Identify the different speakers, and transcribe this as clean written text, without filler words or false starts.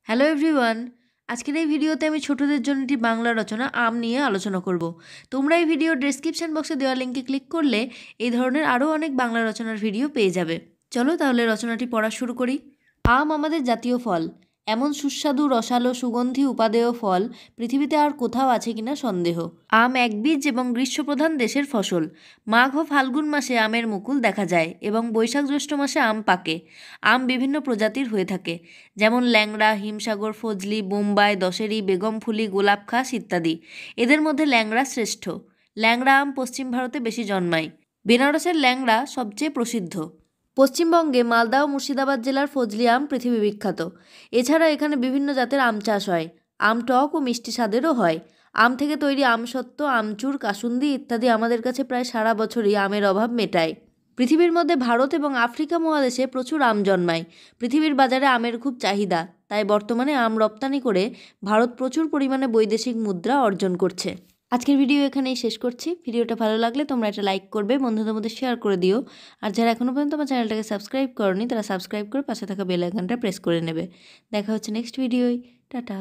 Speaker 1: Hello everyone, আজকের এই ভিডিওতে আমি ছোটদের জন্য একটি বাংলা রচনা আম নিয়ে আলোচনা করব। তোমরা এই ভিডিওর ডেসক্রিপশন বক্সে দেওয়া লিঙ্কে ক্লিক করলে এই ধরনের আরও অনেক বাংলা রচনার ভিডিও পেয়ে যাবে। চলো তাহলে রচনাটি পড়া শুরু করি। আম আমাদের জাতীয় ফল, এমন সুস্বাদু রসালো সুগন্ধি উপাদেয় ফল পৃথিবীতে আর কোথাও আছে কিনা সন্দেহ। আম একবীজ এবং গ্রীষ্মপ্রধান দেশের ফসল। মাঘ ও ফাল্গুন মাসে আমের মুকুল দেখা যায় এবং বৈশাখ জ্যৈষ্ঠ মাসে আম পাকে। আম বিভিন্ন প্রজাতির হয়ে থাকে, যেমন ল্যাংড়া, হিমসাগর, ফজলি, বোম্বাই, দশেরি, বেগমফুলি, গোলাপখাস ইত্যাদি। এদের মধ্যে ল্যাংড়া শ্রেষ্ঠ। ল্যাংড়া আম পশ্চিম ভারতে বেশি জন্মায়। বেনারসের ল্যাংড়া সবচেয়ে প্রসিদ্ধ। পশ্চিমবঙ্গে মালদা ও মুর্শিদাবাদ জেলার ফজলি আম পৃথিবী বিখ্যাত। এছাড়া এখানে বিভিন্ন জাতের আম চাষ হয়। আম টক ও মিষ্টি স্বাদেরও হয়। আম থেকে তৈরি আমসত্ত্ব, আমচুর, কাসুন্দি ইত্যাদি আমাদের কাছে প্রায় সারা বছরই আমের অভাব মেটায়। পৃথিবীর মধ্যে ভারত এবং আফ্রিকা মহাদেশে প্রচুর আম জন্মায়। পৃথিবীর বাজারে আমের খুব চাহিদা, তাই বর্তমানে আম রপ্তানি করে ভারত প্রচুর পরিমাণে বৈদেশিক মুদ্রা অর্জন করছে। আজকের ভিডিও এখানেই শেষ করছি। ভিডিওটা ভালো লাগলে তোমরা একটা লাইক করবে, বন্ধুদের মধ্যে শেয়ার করে দিও। আর যারা এখনও পর্যন্ত আমার চ্যানেলটাকে সাবস্ক্রাইব করনি তারা সাবস্ক্রাইব করে পাশে থাকা বেল আইকনটা প্রেস করে নেবে। দেখা হচ্ছে নেক্সট ভিডিওয়। টাটা।